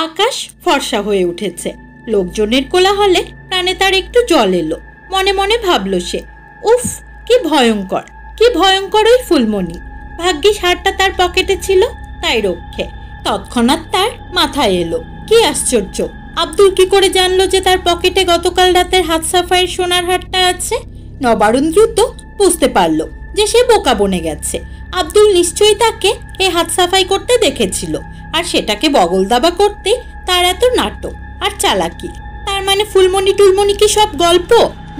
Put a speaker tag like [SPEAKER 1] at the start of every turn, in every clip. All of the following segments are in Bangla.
[SPEAKER 1] আকাশ ফর্সা হয়ে উঠেছে। লোকজনের কোলাহলে প্রাণে তার একটু জল এলো। মনে মনে ভাবল সে, উফ, কি ভয়ঙ্কর, কি ভয়ঙ্কর ওই ফুলমণি। ভাগ্যিস হারটা তার পকেটে ছিল, তাই রক্ষে। তৎক্ষণাৎ তার মাথায় এলো, কি আশ্চর্য, আব্দুল কি করে জানলো যে তার পকেটে গতকাল রাতের হাত সাফাইয়ের সোনার হারটা আছে? নবারুণ দ্রুত বুঝতে পারল যে সে বোকা বনে গেছে। আব্দুল নিশ্চয়ই তাকে এই হাত সাফাই করতে দেখেছিল, আর সেটাকে বগল দাবা করতে তার এত নাটক আর চালাকি। তার মানে ফুলমণি টুলমণি কি সব গল্প?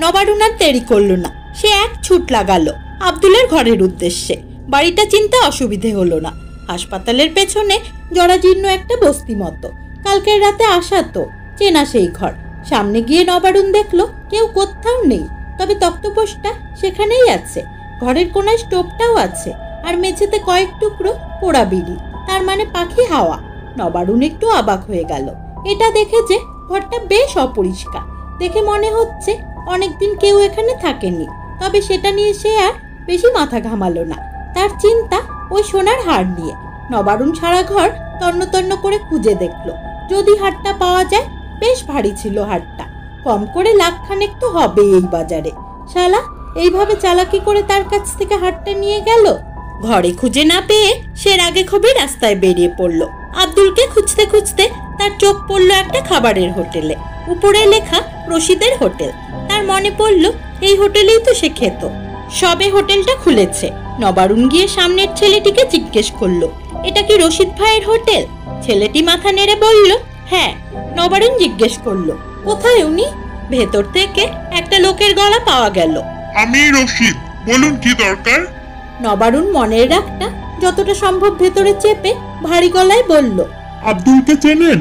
[SPEAKER 1] নবারুণ আর দেরি করল না, সে এক ছুট লাগালো আব্দুলের ঘরের উদ্দেশ্যে। বাড়িটা চিনতে অসুবিধে হলো না। হাসপাতালের পেছনে জরাজীর্ণ একটা বস্তি মতো। কালকের রাতে আসা তো চেনা সেই ঘর। সামনে গিয়ে নবারুণ দেখলো কেউ কোথাও নেই, তবে তক্তপোষটা সেখানেই আছে। ঘরের কোনায় স্টোভটাও আছে, আর মেঝেতে কয়েক টুকরো পোড়া বিড়ি। তার মানে পাখি হাওয়া। নবারুণ একটু অবাক হয়ে গেল এটা দেখে যে ঘরটা বেশ অপরিষ্কার। দেখে মনে হচ্ছে অনেকদিন কেউ এখানে থাকেনি। তবে সেটা নিয়ে সে আর বেশি মাথা ঘামালো না। তার চিন্তা ওই সোনার হার নিয়ে। নবারুণ সারা ঘর তন্ন তন্ন করে খুঁজে দেখলো যদি হারটা পাওয়া যায়। বেশ ভারী ছিল হারটা, কম করে লাখখানেক তো হবে এই বাজারে। শালা এইভাবে চালাকি করে তার কাছ থেকে হারটা নিয়ে গেল। ঘরে খুঁজে না পেয়ে সে রাগে ক্ষোভে রাস্তায় বেরিয়ে পড়ল। আব্দুলকে খুঁজতে খুঁজতে তার চোখ পড়ল একটা খাবারের হোটেলে। উপরে লেখা রশিদের হোটেল। তার মনে পড়ল এই হোটেলেই তো সে খেত। সবে হোটেলটা খুলেছে। নবারুণ গিয়ে সামনের ছেলেটিকে জিজ্ঞেস করলো, এটা কি রশিদ ভাইয়ের হোটেল? ছেলেটি মাথা নেড়ে বলল, হ্যাঁ। নবারুণ জিজ্ঞেস করলো, কোথায় উনি? ভেতর থেকে একটা লোকের গলা পাওয়া গেল,
[SPEAKER 2] আমি রশিদ, বলুন কি দরকার?
[SPEAKER 1] নবারুণ মনের রাগটা যতটা সম্ভব ভেতরে চেপে ভারী গলায় বলল,
[SPEAKER 2] আব্দুলকে চেনেন?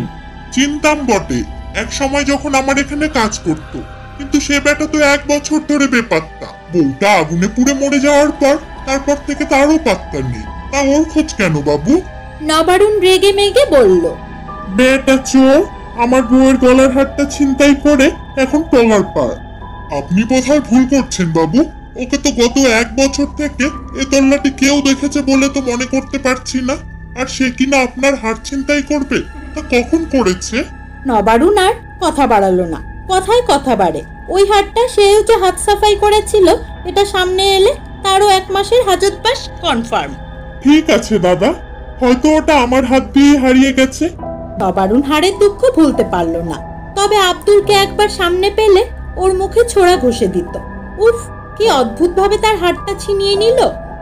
[SPEAKER 2] চিনতাম বটে, এক সময় যখন আমার এখানে কাজ করত, কিন্তু সে বেটা তো 1 বছর ধরে বেপাত্তা। বউটা আগুনে পুড়ে মরে যাওয়ার পর তারপর থেকে তারও পাত্তা নেই। তা ওর খোঁজ কেন বাবু?
[SPEAKER 1] নবারুণ রেগে মেগে বলল,
[SPEAKER 2] বেটা চোর, আমার বউয়ের গলার হারটা ছিনতাই করে এখন পগার পার। আপনি বোধহয় ভুল করছেন বাবু। ওকে তো গত 1 বছর থেকে এ তল্লাটি কেউ দেখেছে বলে তো মনে করতে পারছি না। আর সে কিনা আপনার হার ছিনতাই করবে, তা কখন করেছে?
[SPEAKER 1] নবারুণ আর কথা বাড়ালো না। কথায় কথা বাড়ে। ওই হারটা সেও যে হাত সাফাই করেছিল এটা সামনে এলে তারও 1 মাসের হাজতবাস কনফার্ম।
[SPEAKER 2] ঠিক আছে দাদা, হয়তো ওটা আমার হাত দিয়ে হারিয়ে গেছে।
[SPEAKER 1] নবারুণ হারের দুঃখ ভুলতে পারল না। তবে আব্দুলকে একবার সামনে পেলে ওর মুখে ছোড়া ঘষে দিত। উফ, কি অদ্ভুত ভাবে তার হারটা ছিনিয়ে নিল।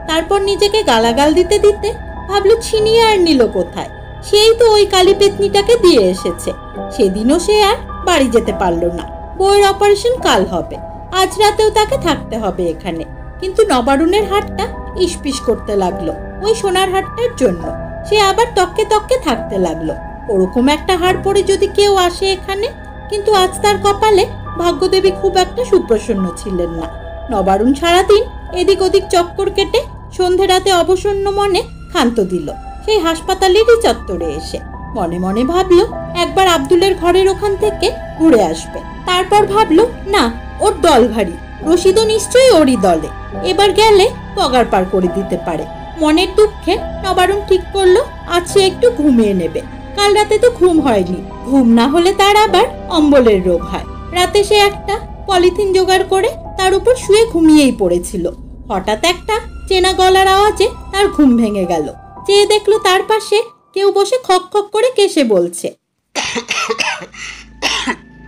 [SPEAKER 1] তারপর নিজেকে গালাগাল দিতে দিতে ভাবলো ছিনিয়ে আর নিল কোথায়? সেই তো ওই কালী পেতনিটাকে দিয়ে এসেছে। সেদিনও সে আর বাড়ি যেতে পারলো না। বউয়ের অপারেশন কাল হবে, আজ রাতেও তাকে থাকতে হবে এখানে। কিন্তু নবারুণের হারটা ইসপিস করতে লাগলো ওই সোনার হারটার জন্য। সে আবার তককে তককে থাকতে লাগলো, ওরকম একটা হার পরে যদি কেউ আসে এখানে। কিন্তু আজ তার কপালে ভাগ্যদেবী খুব একটা সুপ্রসন্ন ছিলেন না। নবারুণ সারাদিন এদিক ওদিক চক্কর কেটে সন্ধে রাতে অবসন্ন মনে ক্ষান্ত দিল সেই হাসপাতালেরই চত্বরে এসে। মনে মনে ভাবলো একবার আব্দুলের ঘরের ওখান থেকে ঘুরে আসবে। তারপর ভাবলো না, ওর দল ভারী, রশিদও নিশ্চয়ই ওরই দলে। এবার গেলে পগার পার করে দিতে পারে। মনের দুঃখে নবারুণ ঠিক করলো আজ সে একটু ঘুমিয়ে নেবে। কাল রাতে তো ঘুম হয়নি। ঘুম না হলে তার আবার অম্বলের রোগ হয়। রাতে সে একটা পলিথিন জোগাড় করে তার উপর শুয়ে ঘুমিয়েই পড়েছিল। হঠাৎ একটা চেনা গলার আওয়াজে তার ঘুম ভেঙে গেল। চেয়ে দেখলো তার পাশে কেউ বসে খক খক করে কেসে বলছে,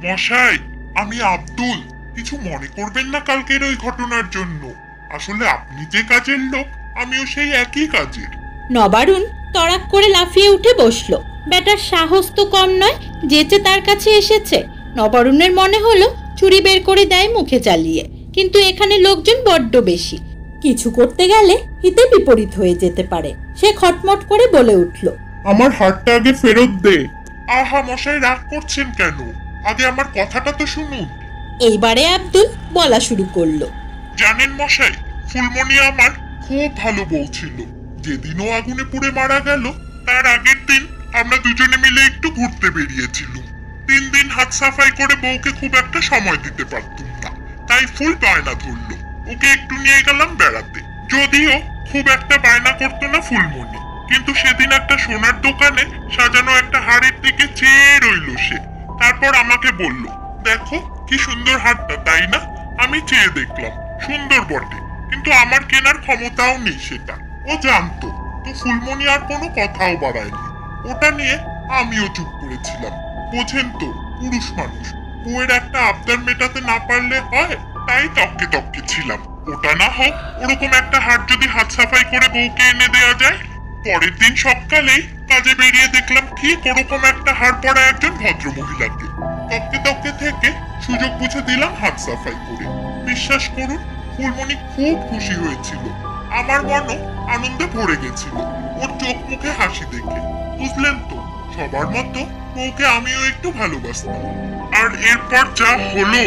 [SPEAKER 2] মশাই, আমি আব্দুল। কিছু মনে করবেন না কালকের ওই ঘটনার জন্য। আসলে আপনি যে কাজের লোক, আমিও সেই একই কাজের।
[SPEAKER 1] নবারুণ তড়াক করে লাফিয়ে উঠে বসলো। বেটার সাহস তো কম নয়, যেচে তার কাছে এসেছে। নবারুণের মনে হলো ছুরি বের করে দেয় মুখে চালিয়ে, কিন্তু এখানে লোকজন বড্ড বেশি। কিছু করতে গেলে হিতে বিপরীত হয়ে যেতে পারে। সে খটমট করে বলে উঠল,
[SPEAKER 2] আমার হারটা আগে ফেরত দে। আহা মশাই, রাগ করছেন কেন? আগে আমার কথাটা তো শুনুন।
[SPEAKER 1] এইবারে আব্দুল বলা শুরু করলো,
[SPEAKER 2] জানেন মশাই, ফুলমণি আমার খুব ভালো বউ ছিল। যেদিনও আগুনে পুড়ে মারা গেল তার আগের দিন আমরা দুজনে মিলে একটু ঘুরতে বেরিয়েছিলাম। 3 দিন হাত সাফাই করে বউকে খুব একটা সময় দিতে পারতুম না, তাই ফুল বায়না ধরলো ওকে একটু নিয়ে গেলাম বেড়াতে। যদিও খুব একটা বায়না করতো না ফুলমণি, কিন্তু সেদিন একটা সোনার দোকানে সাজানো একটা হাড়ের দিকে চেয়ে তারপর আমাকে বলল, দেখো কি সুন্দর হারটা, তাই না? আমি চেয়ে দেখলাম, সুন্দর বটে, কিন্তু আমার কেনার ক্ষমতাও নেই সেটা। ও জানতো, তো ফুলমণি আর কোনো কথাও বাড়ায়নি। ওটা নিয়ে আমিও চুপ করেছিলাম। বোঝেন তো, পুরুষ মানুষ, বউয়ের একটা আবদার মেটাতে না পারলে হয়, তাই তককে তককে ছিলাম। ওটা না হোক, ওরকম একটা হাট যদি হাত সাফাই করে বউকে এনে দেওয়া যায়। পরের দিন সকালেই কাজে বেরিয়ে দেখলাম ঠিক ওরকম একটা হাড় পড়া একজন ভদ্র মহিলাকে। তককে তককে থেকে সুযোগ বুঝে দিলাম হাত সাফাই করে। বিশ্বাস করুন, ফুলমণি খুব খুশি হয়েছিল। আমার মনও আনন্দে ভরে গেছিল ওর চোখ মুখে হাসি দেখে। বুঝলেন তো, সবার মতো বউকে আমিও একটু ভালোবাসতাম। আর এরপর যা হলো,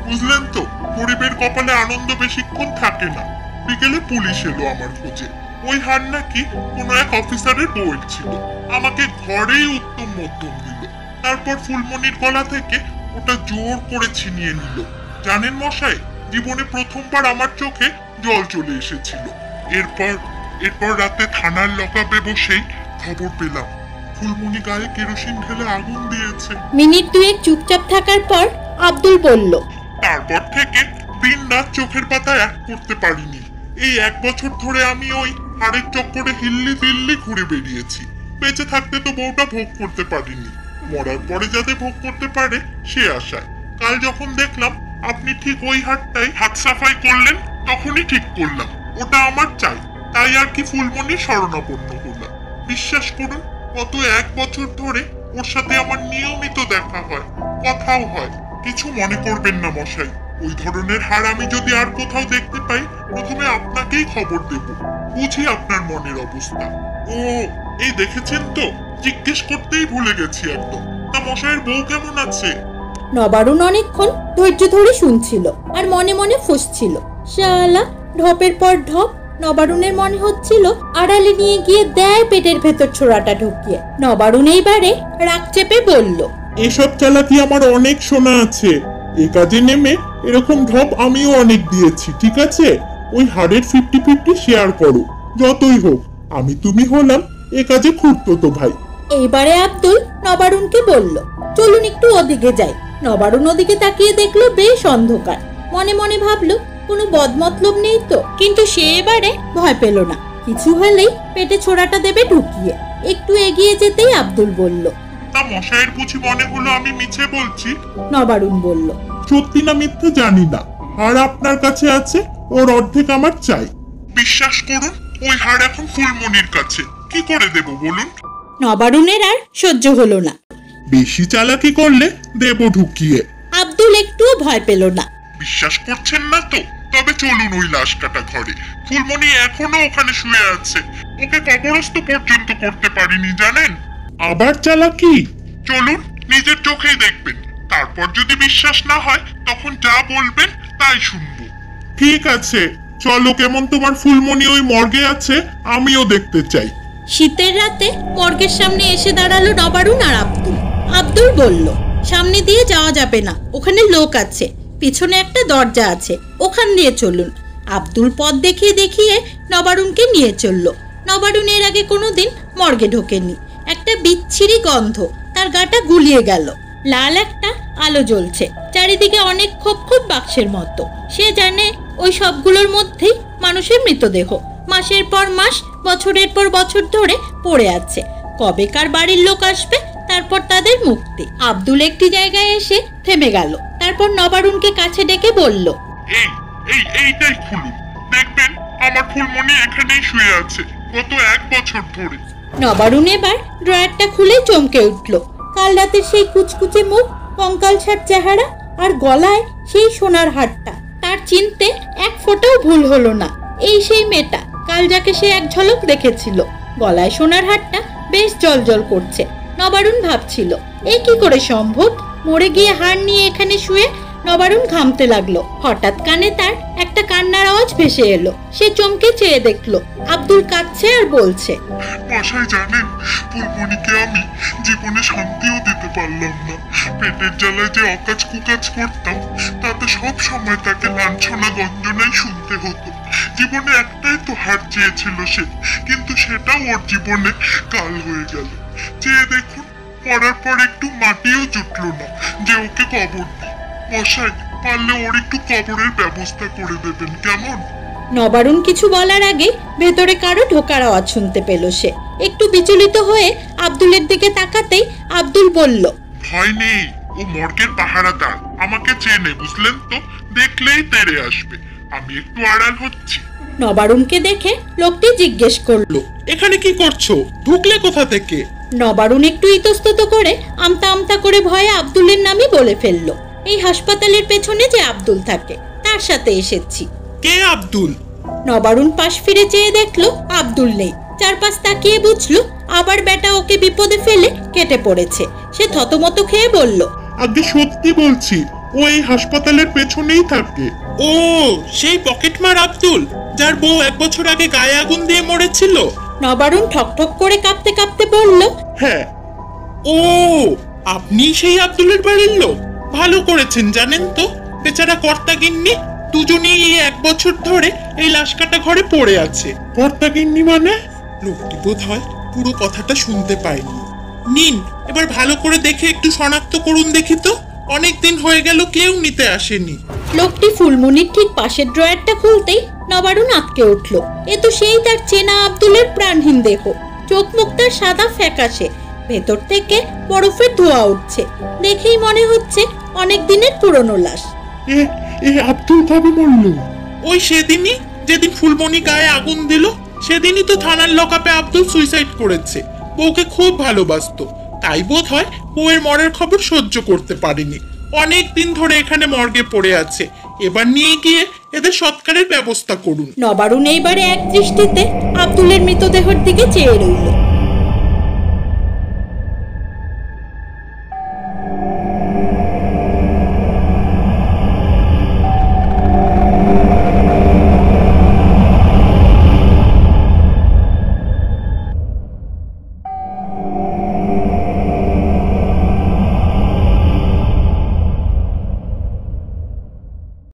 [SPEAKER 2] বুঝলেন তো, গরিবের কপালে আনন্দ বেশিক্ষণ থাকে না। বিকেলে পুলিশ এলো আমার খোঁজে। ওই হার নাকি কোনো এক অফিসারের বউয়ের ছিল। আমাকে ঘরেই উত্তম মধ্যম দিল। তারপর ফুলমণির গলা থেকে ওটা জোর করে ছিনিয়ে নিল। জানেন মশাই, জীবনে প্রথমবার আমার চোখে জল চলে এসেছিল। এরপর রাতে থানার লকআপে বসেই খবর পেলাম ফুলমণি গায়ে কেরোসিন ঢেলে আগুন দিয়েছে।
[SPEAKER 1] মিনিট দুয়েক চুপচাপ থাকার পর আব্দুল বলল,
[SPEAKER 2] তারপর থেকে দিন রাত চোখের পাতায় এক করতে পারিনি। এই 1 বছর ধরে আমি ওই হাড়ের চক্করে হিল্লি দিল্লি ঘুরে বেরিয়েছি। বেঁচে থাকতে তো বউটা ভোগ করতে পারিনি, মরার পরে যাতে ভোগ করতে পারে সে আশায়। কাল যখন দেখলাম আপনি ঠিক ওই হাটটাই হাত সাফাই করলেন, তখনই ঠিক করলাম ওটা আমার চাই। তাই আর কি ফুলমণির শরণাপন্ন হলাম। বিশ্বাস করুন, গত 1 বছর ধরে ওর সাথে আমার নিয়মিত দেখা হয়, কথাও হয়। কিছু মনে করবেন না মশাই, ওই ধরনের হার আমি যদি আর কোথাও দেখতে পাই, প্রথমে আপনাকেই খবর দেব। বুঝি আপনার মনের অবস্থা। ও, এই দেখেছেন তো, জিজ্ঞেস করতেই ভুলে গেছি একদম। তা মশাইয়ের বউ কেমন আছে?
[SPEAKER 1] নবারুণ অনেকক্ষণ ধৈর্য ধরে শুনছিল আর মনে মনে ফুঁসছিল। শালা, ঢপের পর ঢপ। নবারুণের মনে হচ্ছিল আড়ালে নিয়ে গিয়ে দেয় পেটের ভেতর ছোড়াটা ঢুকিয়ে। নবারুণ এইবারে রাগ চেপে বলল,
[SPEAKER 2] এসব চালাকি আমার অনেক শোনা আছে। এ কাজে নেমে এরকম ঢপ আমিও অনেক দিয়েছি, ঠিক আছে? ওই হাড়ের 50-50 শেয়ার করো। যতই হোক, আমি তুমি হলাম এ কাজে খুঁড়তো ভাই।
[SPEAKER 1] এইবারে আব্দুল নবারুণকে বলল, চলুন একটু ওদিকে যাই। নবারুণ ওদিকে তাকিয়ে দেখলো বেশ অন্ধকার। মনে মনে ভাবলো কোনো বদমতলব নেই তো, কিন্তু সে এবারে ভয় পেল না। কিছু হলেই পেটে ছোড়াটা দেবে ঢুকিয়ে। একটু এগিয়ে যেতেই আব্দুল বলল,
[SPEAKER 2] তা মশাইয়ের বুঝি মনে হলো আমি মিছে বলছি?
[SPEAKER 1] নবারুণ বলল,
[SPEAKER 2] সত্যি না মিথ্যে জানি না, হাড় আপনার কাছে আছে, ওর অর্ধেক আমার চাই। বিশ্বাস করুন, ওই হাড় এখন ফুলমণির কাছে। কি করে দেব বলুন?
[SPEAKER 1] নবারুণের আর সহ্য হলো না।
[SPEAKER 2] বেশি চালাকি করলে দেব ঢুকিয়ে।
[SPEAKER 1] আব্দুল একটুও ভয় পেল না।
[SPEAKER 2] বিশ্বাস করছেন না তো? তবে চলুন ওই লাশ কাটা ঘরে। ফুলমণি এখনো ওখানে শুয়ে আছে। ওকে কবরস্থ পর্যন্ত করতে পারিনি, জানেন? আবার চালাকি? চলুন, নিজের চোখেই দেখবেন। তারপর যদি বিশ্বাস না হয়, তখন যা বলবেন তাই শুনবো। ঠিক আছে, চলো। কেমন তোমার ফুলমণি ওই মর্গে আছে, আমিও দেখতে চাই।
[SPEAKER 1] শীতের রাতে মর্গের সামনে এসে দাঁড়ালো নবারুণ আর আব্দুল। আব্দুল বলল, সামনে দিয়ে যাওয়া যাবে না, ওখানে লোক আছে। পিছনে একটা দরজা আছে, ওখান দিয়ে চলুন। আব্দুল পথ দেখিয়ে দেখিয়ে নবারুণকে নিয়ে চলল। নবারুণ এর আগে কোনোদিন মর্গে ঢোকেনি। একটা বিচ্ছিরি গন্ধ তার গাটা গুলিয়ে গেল। লাল একটা আলো জ্বলছে, চারিদিকে অনেক খোপ খোপ বাক্সের মতো। সে জানে ওই সবগুলোর মধ্যেই মানুষের মৃতদেহ মাসের পর মাস, বছরের পর বছর ধরে পড়ে আছে। কবেকার বাড়ির লোক আসবে, তারপর তাদের মুক্তি। আব্দুল একটি জায়গায় এসে থেমে গেল। তারপর নবারুণকে কাছে ডেকে বলল,
[SPEAKER 2] এইটাই খুলুন, দেখবেন আমার ফুলমণি এখানেই শুয়ে আছে গত 1 বছর ধরে।
[SPEAKER 1] নবারুণ এবার ড্রয়ারটা খুলে চমকে উঠল। কাল রাতের সেই কুচকুচে মুখ, কঙ্কালসার চেহারা আর গলায় সেই সোনার হারটা। তার চিনতে এক ফোঁটাও ভুল হলো না। এই সেই মেয়েটা, কাল যাকে সে এক ঝলক দেখেছিল। গলায় সোনার হারটা বেশ জলজল করছে। নবারুণ ভাবছিল, এ কি করে সম্ভব? মরে গিয়ে হার নিয়ে এখানে শুয়ে। নবারুণ ঘামতে লাগলো। হঠাৎ কানে তার একটা কান্নার আওয়াজ ভেসে এলো। সে চমকে চেয়ে দেখলো আব্দুল কাঁদছে আর বলছে,
[SPEAKER 2] মশাই জানেন, ফুলমণিকে আমি জীবনে শান্তিও দিতে পারলাম না। পেটের জ্বালায় যে অকাজ কুকাজ করতাম, তাতে সব সময় তাকে লাঞ্ছনা গঞ্জনাই শুনতে হতো। জীবনে একটাই তো হার চেয়েছিল সে, কিন্তু সেটাও ওর জীবনে কাল হয়ে গেল। চেয়ে দেখুন, মরার পর একটু মাটিও জুটলো না যে ওকে কবর দিই। মশাই, পারলে ওর একটু কবরের ব্যবস্থা করে দেবেন, কেমন?
[SPEAKER 1] নবারুণ কিছু বলার আগে ভেতরে কারো ঢোকার আওয়াজ শুনতে পেল সে। একটু বিচলিত হয়ে আব্দুলের দিকে তাকাতেই আব্দুল বলল,
[SPEAKER 2] ভয় নেই, ও মর্গের পাহারাদার, আমাকে চেনে, বুঝলেন তো? দেখলেই তেড়ে আসবে। আমি একটু আড়াল হচ্ছি।
[SPEAKER 1] নবারুণকে দেখে লোকটি জিজ্ঞেস করল,
[SPEAKER 3] এখানে কি করছো? ঢুকলে কোথা থেকে?
[SPEAKER 1] নবারুণ একটু ইতস্তত করে আমতা আমতা করে ভয়ে আব্দুলের নামই বলে ফেলল। এই হাসপাতালের পেছনে যে আব্দুল থাকে তার সাথে এসেছি।
[SPEAKER 3] কে আব্দুল?
[SPEAKER 1] নবারুণ পাশ ফিরে চেয়ে দেখলো আব্দুল নেই। চারপাশ তাকিয়ে বুঝলো আবার বেটা ওকে বিপদে ফেলে কেটে পড়েছে। সে থতমত খেয়ে বলল,
[SPEAKER 2] আগে সত্যি বলছি, ও এই হাসপাতালের পেছনেই থাকে।
[SPEAKER 3] ও, সেই পকেটমার আব্দুল, যার বউ 1 বছর আগে গায়ে আগুন দিয়ে মরেছিল?
[SPEAKER 1] নবারুণ ঠকঠক করে কাঁপতে কাঁপতে বলল,
[SPEAKER 3] হ্যাঁ। ও, আপনি সেই আব্দুলের বাড়ির লোক? ভালো করেছেন জানেন তো, বেচারা কর্তাগিন্নি দুজনেই এই 1 বছর ধরে এই লাশ কাটা ঘরে পড়ে আছে।
[SPEAKER 2] কর্তাগিন্নি মানে?
[SPEAKER 3] লোকটি বোধ হয় পুরো কথাটা শুনতে পায়নি। নিন, এবার ভালো করে দেখে একটু শনাক্ত করুন দেখি তো। অনেকদিন হয়ে গেল কেউ নিতে আসেনি।
[SPEAKER 1] লোকটি ফুলমনির ঠিক পাশের ড্রয়ারটা খুলতেই নবারুণ আটকে উঠল। এ তো সেই তার চেনা আব্দুলের প্রাণহীন দেহ। চোখ মুখ তার সাদা ফ্যাকাশে, ভেতর থেকে বরফের ধোঁয়া উঠছে। দেখেই মনে হচ্ছে অনেক দিনের পুরনো লাশ।
[SPEAKER 2] এ আব্দুল কবে মরল?
[SPEAKER 3] ওই সেদিনই, যেদিন ফুলমনি গায়ে আগুন দিল, সেদিনই তো থানার লকআপে আব্দুল সুইসাইড করেছে। বউকে খুব ভালোবাসতো, তাই বোধ হয় বউয়ের মরার খবর সহ্য করতে পারেনি। অনেক দিন ধরে এখানে মর্গে পড়ে আছে। এবার নিয়ে গিয়ে এদের সৎকারের ব্যবস্থা করুন।
[SPEAKER 1] নবারুণ এইবারে এক দৃষ্টিতে আব্দুলের মৃতদেহের দিকে চেয়ে রইল।